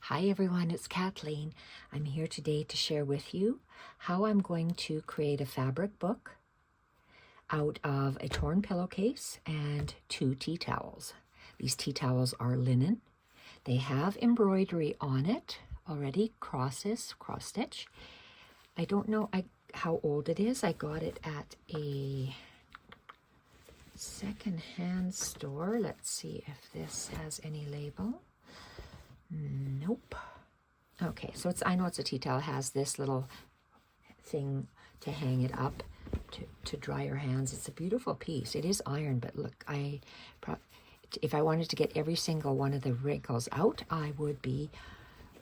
Hi everyone, it's Kathleen. I'm here today to share with you how I'm going to create a fabric book out of a torn pillowcase and 2 tea towels. These tea towels are linen. They have embroidery on it already, cross stitch. I don't know how old it is. I got it at a second-hand store. Let's see if this has any label. Nope. Okay, so I know it's a tea towel. It has this little thing to hang it up to dry your hands. It's a beautiful piece. It is iron, but look, if I wanted to get every single one of the wrinkles out, I would be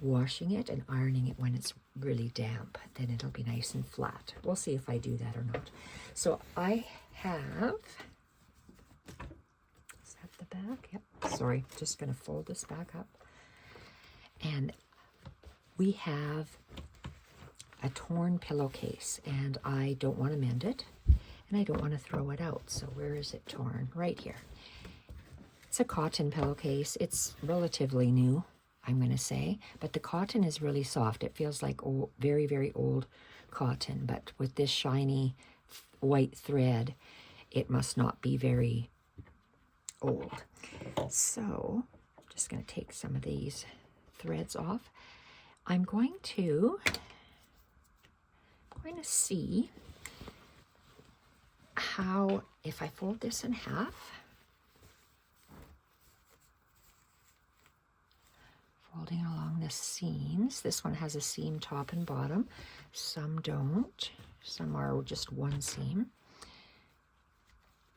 washing it and ironing it when it's really damp. Then it'll be nice and flat. We'll see if I do that or not. So I have, is that the back? Yep. Sorry, just going to fold this back up. And we have a torn pillowcase, and I don't want to mend it, and I don't want to throw it out. So where is it torn? Right here. It's a cotton pillowcase. It's relatively new, I'm going to say, but the cotton is really soft. It feels like old, very, very old cotton, but with this shiny white thread, it must not be very old. So I'm just going to take some of these threads off. I'm going to see how, if I fold this in half, folding along the seams. This one has a seam top and bottom. Some don't. Some are just one seam.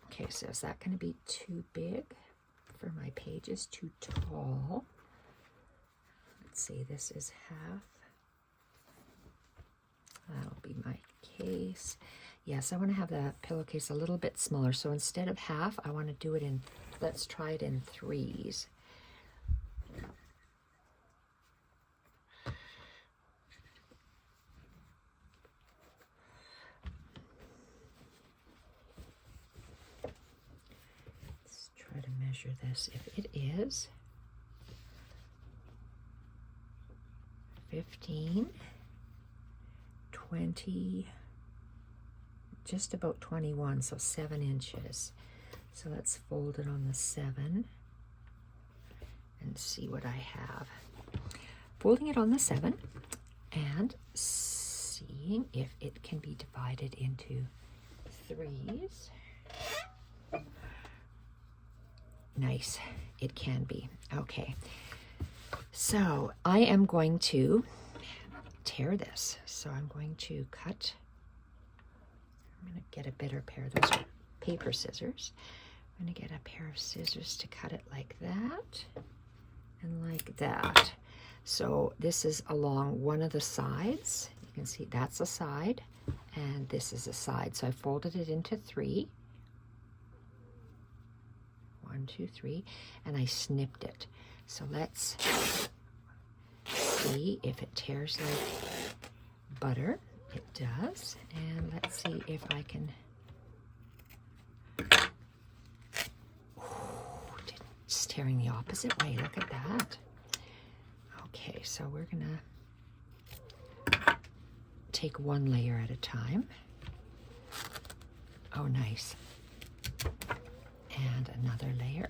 Okay, so is that going to be too big for my pages? Too tall? Let's see, this is half. That'll be my case. Yes, I want to have the pillowcase a little bit smaller. So instead of half, I want to do it in, let's try it in 3s. Let's try to measure this. If it is 15, 20, just about 21, so 7 inches. So let's fold it on the 7 and see what I have. Folding it on the 7 and seeing if it can be divided into 3s. Nice, it can be. Okay. So I am going to tear this. So I'm going to cut. I'm going to get a better pair. Those are paper scissors. I'm going to get a pair of scissors to cut it like that and like that. So this is along one of the sides. You can see that's a side and this is a side. So I folded it into 3. 1, 2, 3, and I snipped it. So let's see if it tears like butter. It does. And let's see if I can. It's tearing the opposite way. Look at that. Okay, so we're gonna take one layer at a time. Oh, nice. And another layer.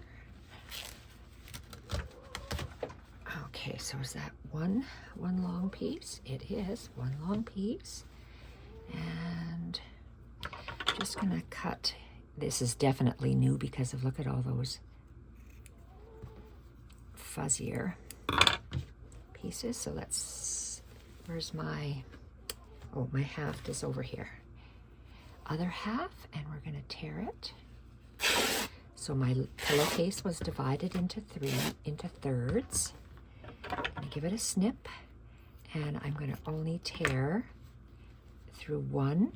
Okay, so is that one long piece? It is one long piece. And I'm just gonna cut. This is definitely new because of, look at all those fuzzier pieces. So let's, where's my, oh, my half is over here. Other half, and we're gonna tear it. So my pillowcase was divided into 3/3. I'm going to give it a snip, and I'm going to only tear through 1.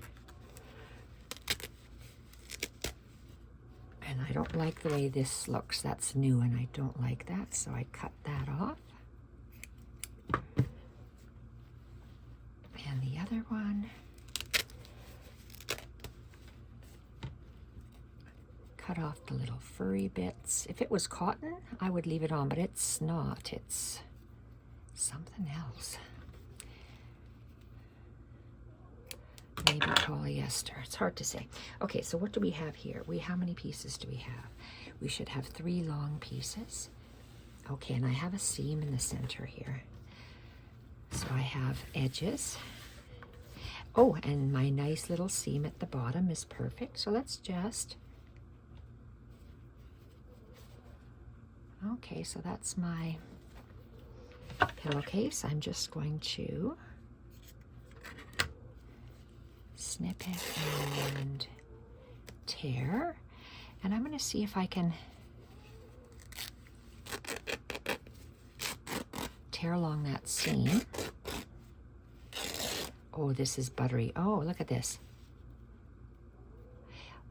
And I don't like the way this looks. That's new, and I don't like that, so I cut that off. And the other one, cut off the little furry bits. If it was cotton, I would leave it on, but it's not. It's some something else. Maybe polyester. It's hard to say. Okay, so what do we have here? How many pieces do we have? We should have 3 long pieces. Okay, and I have a seam in the center here. So I have edges. Oh, and my nice little seam at the bottom is perfect. So let's just... Okay, so that's my pillowcase. I'm just going to snip it and tear. And I'm going to see if I can tear along that seam. Oh, this is buttery. Oh, look at this.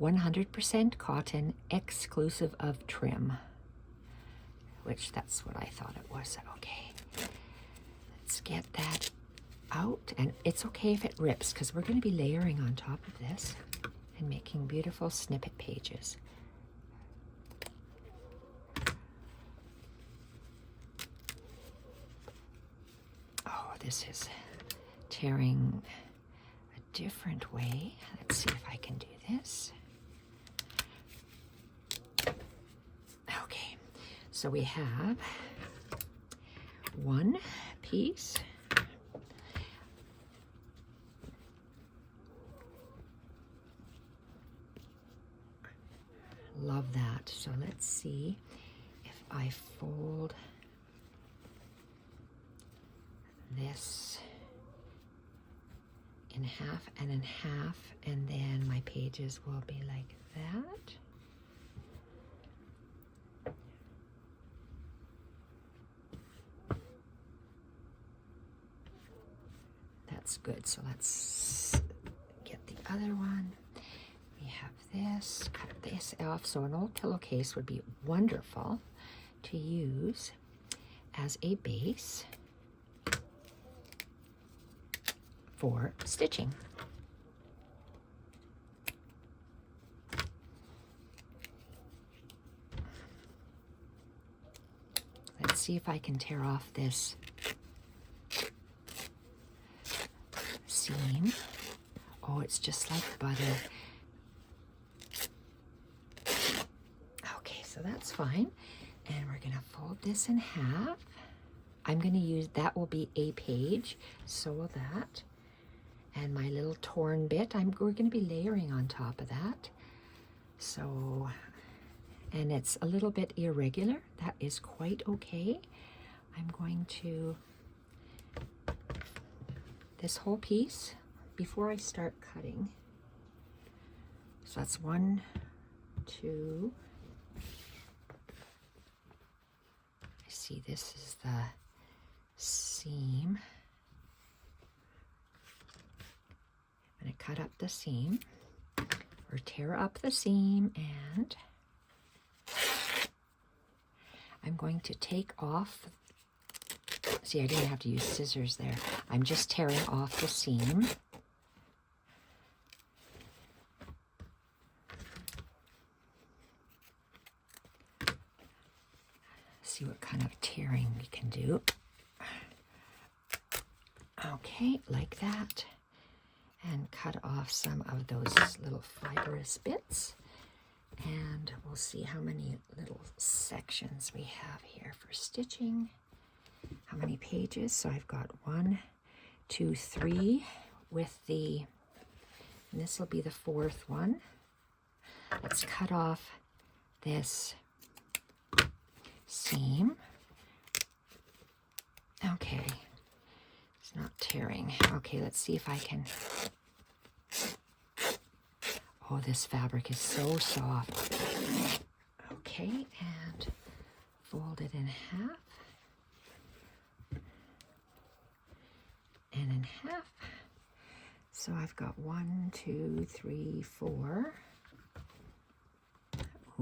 100% cotton, exclusive of trim. Which, that's what I thought it was. Okay. Let's get that out. And it's okay if it rips, because we're going to be layering on top of this and making beautiful snippet pages. Oh, this is tearing a different way. Let's see if I can do this. Okay, so we have 1 piece. Love that. So let's see if I fold this in half and in half, and then my pages will be like that. That's good. So let's get the other one. We have this, cut this off. So an old pillowcase would be wonderful to use as a base for stitching. Let's see if I can tear off this seam. Oh, it's just like butter. Okay, so that's fine. And we're gonna fold this in half. I'm gonna use, that will be a page, so will that. And my little torn bit, we're gonna be layering on top of that. So, and it's a little bit irregular. That is quite okay. I'm going to, this whole piece, before I start cutting. So that's 1, 2. I see this is the seam. I'm going to cut up the seam, or tear up the seam, and I'm going to take off, see, I didn't have to use scissors there. I'm just tearing off the seam. See what kind of tearing we can do. Okay, like that. And cut off some of those little fibrous bits. And we'll see how many little sections we have here for stitching. How many pages? So I've got 1, 2, 3 with the, and this will be the 4th one. Let's cut off this seam. Okay, it's not tearing. Okay, let's see if I can. Oh, this fabric is so soft. Okay, and fold it in half. And in half. So I've got 1, 2, 3, 4,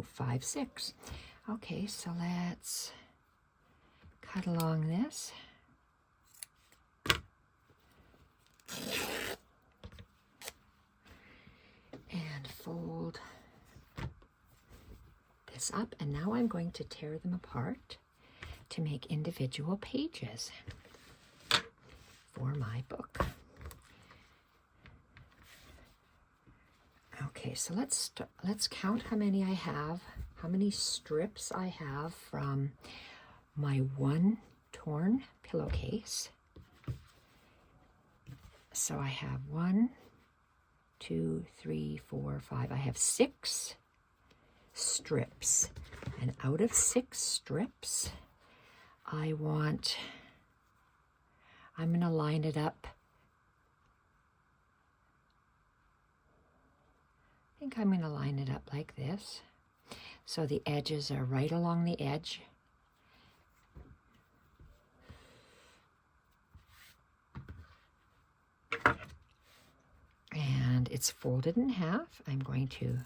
5, 6. Okay, so let's cut along this. And fold this up, and now I'm going to tear them apart to make individual pages. for my book. Okay, so let's count how many I have, how many strips I have from my one torn pillowcase. So I have 1, 2, 3, 4, 5. I have 6 strips. And out of 6 strips, I'm going to line it up. I think I'm going to line it up like this. So the edges are right along the edge. And it's folded in half. I'm going to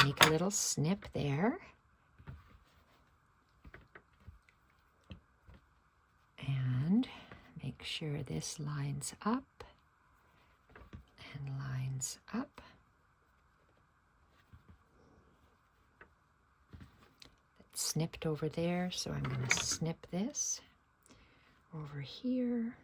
make a little snip there. And make sure this lines up and lines up. It's snipped over there, so I'm going to snip this over here.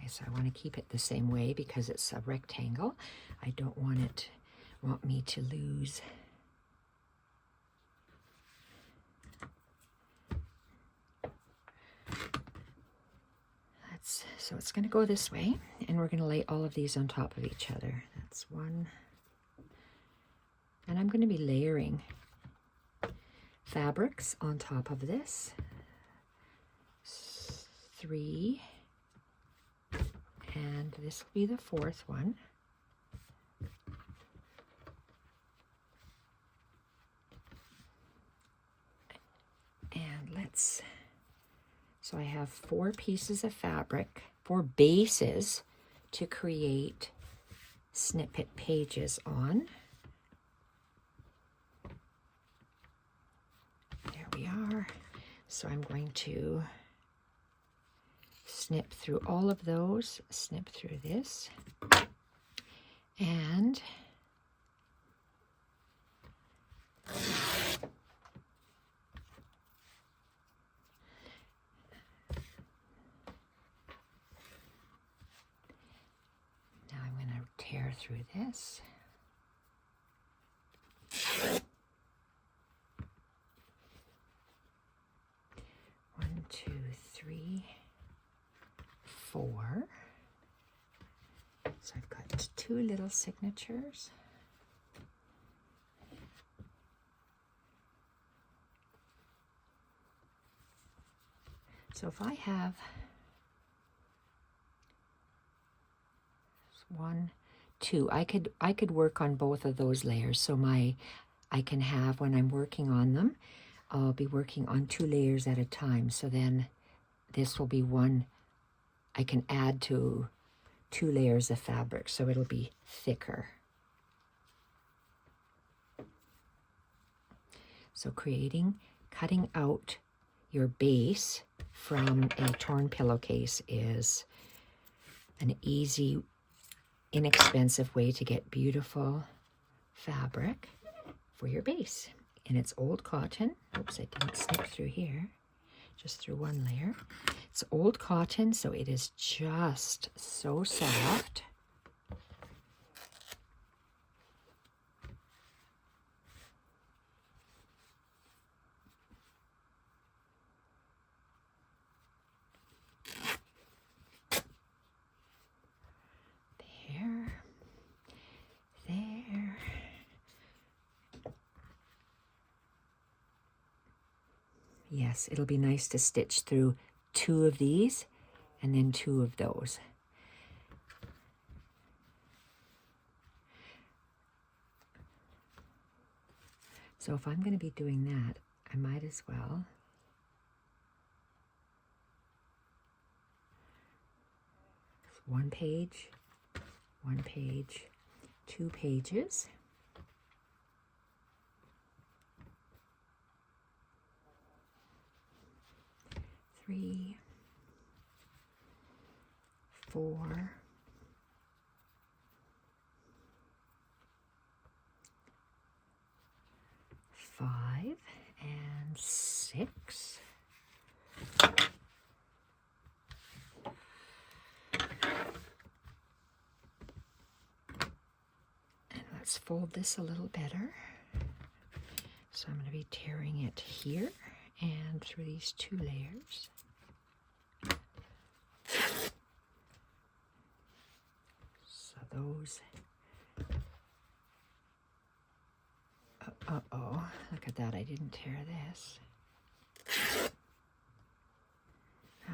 So I want to keep it the same way because it's a rectangle. I don't want me to lose. So it's going to go this way, and we're going to lay all of these on top of each other. That's 1. And I'm going to be layering fabrics on top of this. 3. And this will be the 4th one. And so I have 4 pieces of fabric, 4 bases to create snippet pages on. There we are. So I'm going to snip through all of those, snip through this, and now I'm going to tear through this. One, 2, 3, 4. So I've got 2 little signatures. So if I have 1, 2, I could work on both of those layers. So I can have, when I'm working on them, I'll be working on 2 layers at a time. So then this will be one I can add to 2 layers of fabric, so it'll be thicker. So cutting out your base from a torn pillowcase is an easy, inexpensive way to get beautiful fabric for your base. And it's old cotton. Oops, I didn't snip through here. Just through one layer. It's old cotton, so it is just so soft. There. Yes, it'll be nice to stitch through 2 of these and then 2 of those. So if I'm going to be doing that, I might as well one page, 2 pages. 3, 4, 5, and 6. And let's fold this a little better. So I'm going to be tearing it here and through these 2 layers. So those, uh-oh, look at that, I didn't tear this.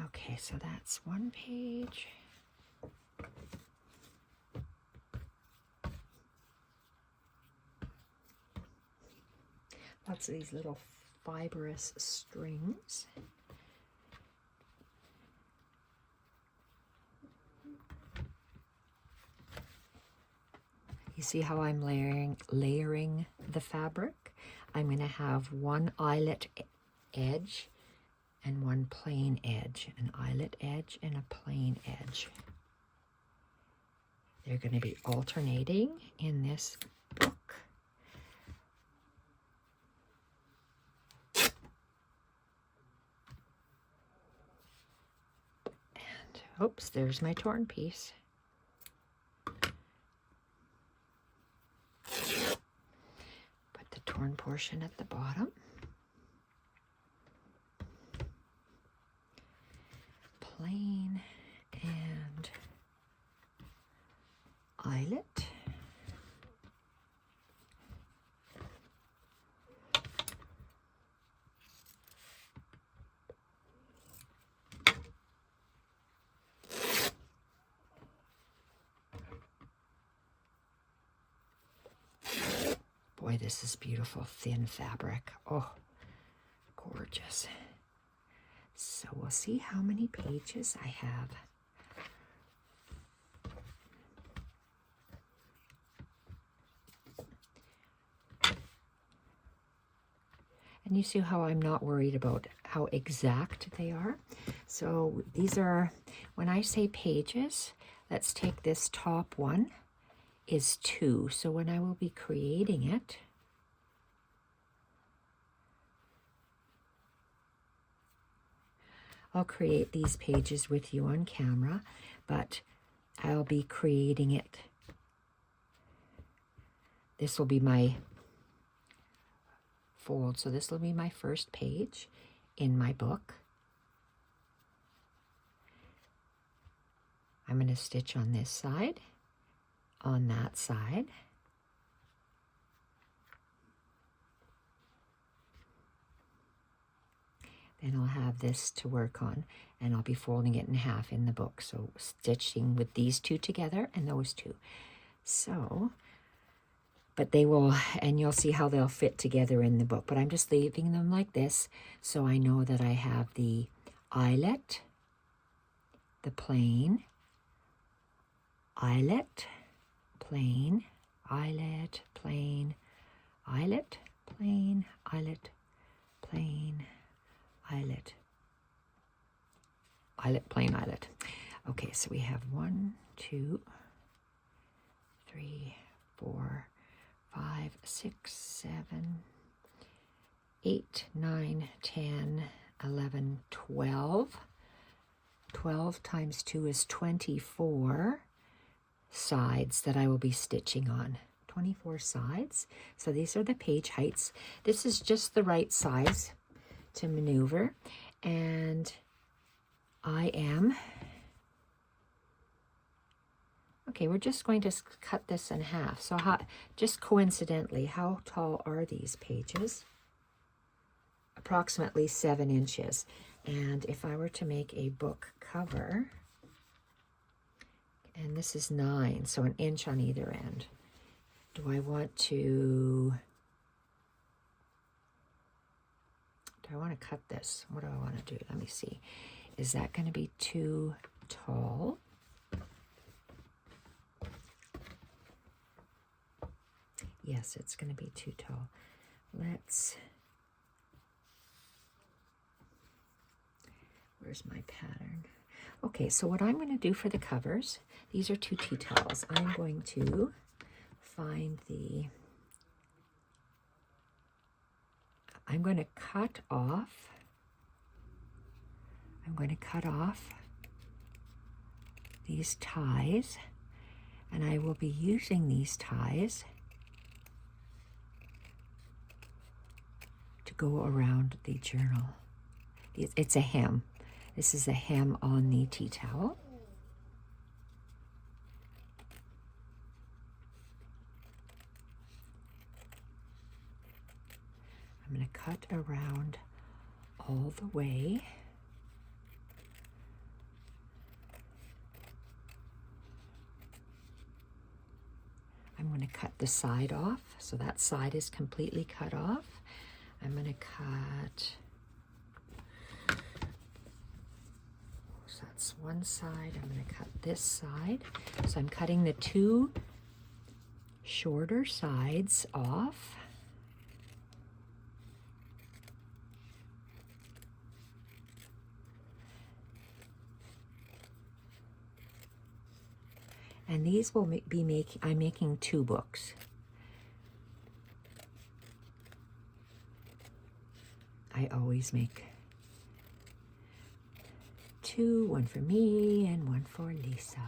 Okay, so that's 1 page. Lots of these little fibrous strings. You see how I'm layering the fabric? I'm going to have 1 eyelet edge and 1 plain edge, an eyelet edge and a plain edge. They're going to be alternating in this book. And oops, there's my torn piece. Put the torn portion at the bottom. Plain and eyelet. Boy, this is beautiful, thin fabric. Oh, gorgeous. So we'll see how many pages I have. And you see how I'm not worried about how exact they are. So these are, when I say pages, let's take this top one is 2. So when I will be creating it, I'll create these pages with you on camera, but I'll be creating it. This will be my fold. So this will be my first page in my book. I'm going to stitch on this side, on that side. Then I'll have this to work on, and I'll be folding it in half in the book. So stitching with these 2 together and those 2. So, but they will, and you'll see how they'll fit together in the book. But I'm just leaving them like this, so I know that I have the eyelet, the plain, eyelet, plain, eyelet, plain, eyelet, plain, eyelet, plain, eyelet, eyelet, plain, eyelet. Okay, so we have 1, 2, 3, 4, 5, 6, 7, 8, 9, 10, 11, 12. 12 times 2 is 24 sides that I will be stitching on. 24 sides. So these are the page heights. This is just the right size to maneuver, and I am, okay, we're just going to cut this in half. So just coincidentally, how tall are these pages? Approximately 7 inches. And if I were to make a book cover, and this is 9, so 1 inch on either end. Do I want to cut this? What do I want to do? Let me see. Is that going to be too tall? Yes, it's going to be too tall. Where where's my pattern? Okay, so what I'm going to do for the covers, these are 2 tea towels. I'm going to find I'm going to cut off these ties, and I will be using these ties to go around the journal. It's a hem. This is a hem on the tea towel. I'm going to cut around all the way. I'm going to cut the side off, so that side is completely cut off. I'm going to cut, so that's one side. I'm going to cut this side. So I'm cutting the 2 shorter sides off. And these will be I'm making 2 books. I always make 2, one for me and one for Lisa.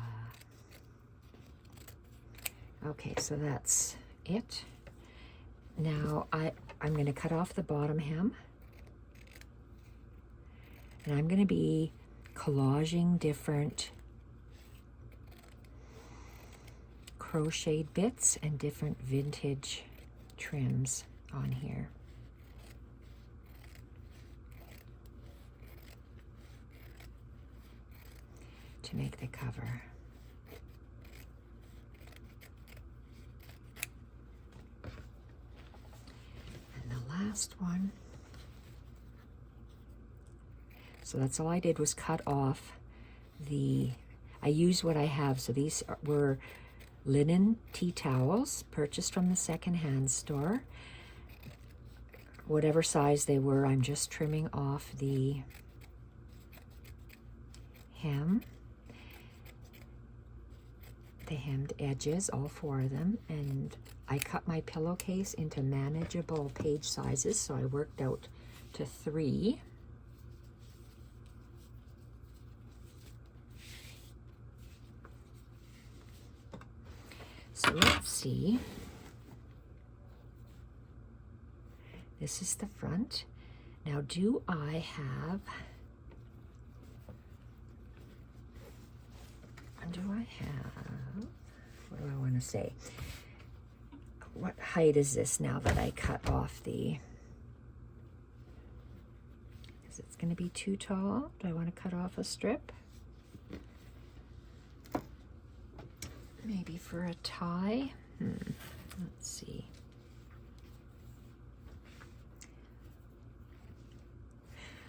Okay, so that's it. Now I'm going to cut off the bottom hem. And I'm going to be collaging different crocheted bits and different vintage trims on here. To make the cover. And the last one. So that's all I did was cut off I used what I have. So these were linen tea towels purchased from the secondhand store. Whatever size they were, I'm just trimming off the hem, the hemmed edges, all 4 of them, and I cut my pillowcase into manageable page sizes, so I worked out to 3. So let's see. This is the front. Now, what do I want to say? What height is this now that I cut off is it going to be too tall? Do I want to cut off a strip? Maybe for a tie? Let's see.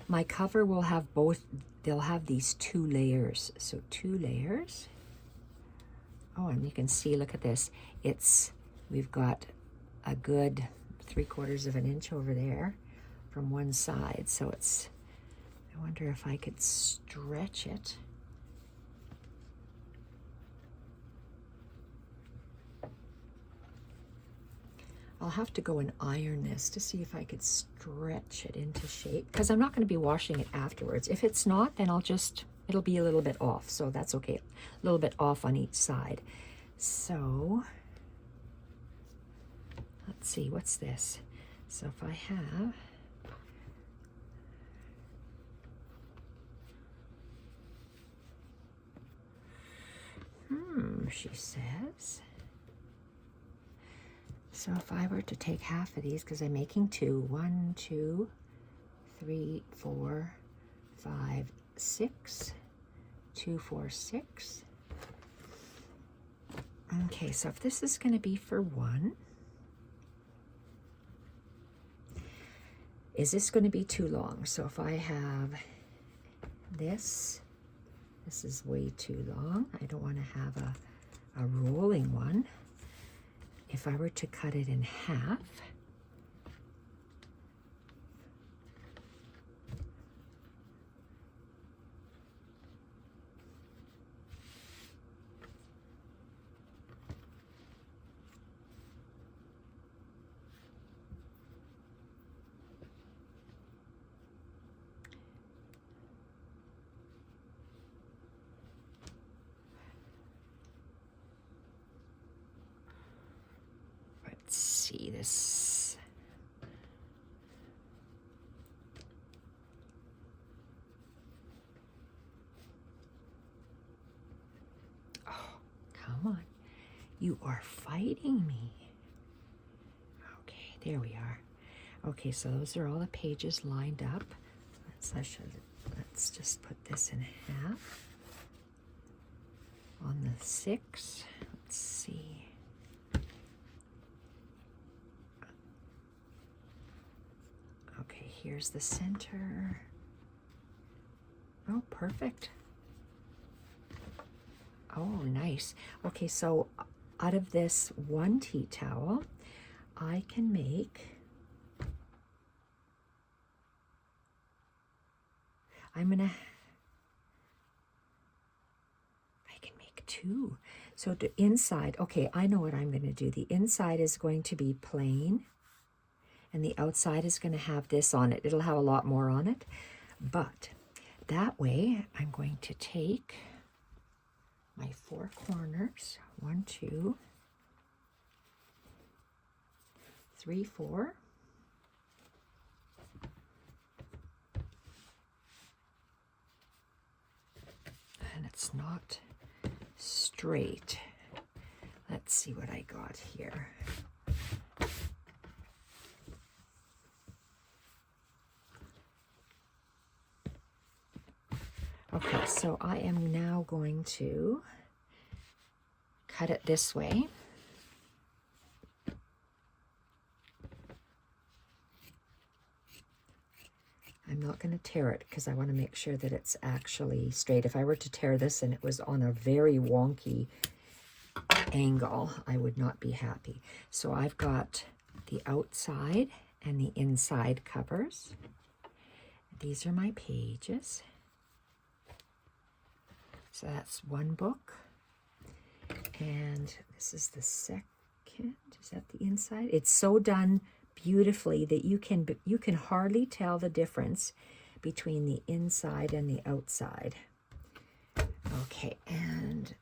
My cover will have they'll have these 2 layers. So 2 layers. Oh, and you can see, look at this. We've got a good 3/4 of an inch over there from one side. So I wonder if I could stretch it. I'll have to go and iron this to see if I could stretch it into shape, because I'm not going to be washing it afterwards. If it's not, then it'll be a little bit off, so that's okay. A little bit off on each side. So let's see, what's this? So if I have, she says. So if I were to take half of these, because I'm making 2, 1, 2, 3, 4, 5, 6, 2, 4, 6. Okay, so if this is going to be for 1, is this going to be too long? So if I have this is way too long. I don't want to have a rolling one. If I were to cut it in half, this. Oh, come on. You are fighting me. Okay, there we are. Okay, so those are all the pages lined up. Let's just put this in half. On the 6, let's see. Okay, here's the center. Oh, perfect. Oh, nice. Okay, so out of this one tea towel, I can make, I can make 2. So the inside, okay, I know what I'm going to do. The inside is going to be plain, and the outside is going to have this on it. It'll have a lot more on it, but that way I'm going to take my 4 corners, 1, 2, 3, 4. And it's not straight. Let's see what I got here. Okay, so I am now going to cut it this way. I'm not going to tear it because I want to make sure that it's actually straight. If I were to tear this and it was on a very wonky angle, I would not be happy. So I've got the outside and the inside covers. These are my pages. So that's one book. And this is the second. Is that the inside? It's so done beautifully that you can hardly tell the difference between the inside and the outside. Okay, and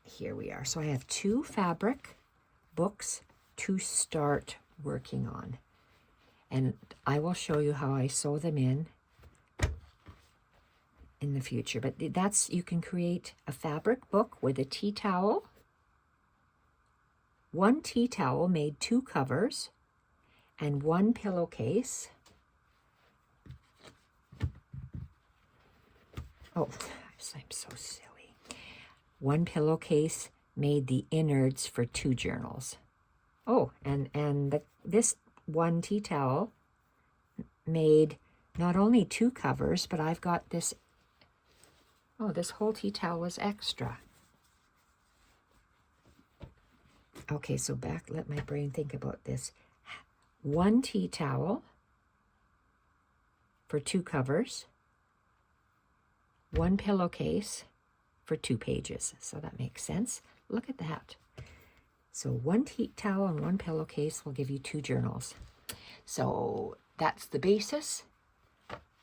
here we are. So I have 2 fabric books to start working on. And I will show you how I sew them in the future. But that's, you can create a fabric book with a tea towel. 1 tea towel made 2 covers and 1 pillowcase. Oh, I'm so silly. 1 pillowcase made the innards for 2 journals. Oh, and this 1 tea towel made not only 2 covers, but I've got this. Oh, this whole tea towel was extra. Okay, so let my brain think about this. 1 tea towel for 2 covers, 1 pillowcase for 2 pages. So that makes sense. Look at that. So 1 tea towel and 1 pillowcase will give you 2 journals. So that's the basis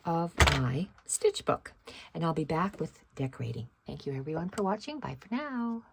of my stitch book. And I'll be back with decorating. Thank you everyone for watching. Bye for now.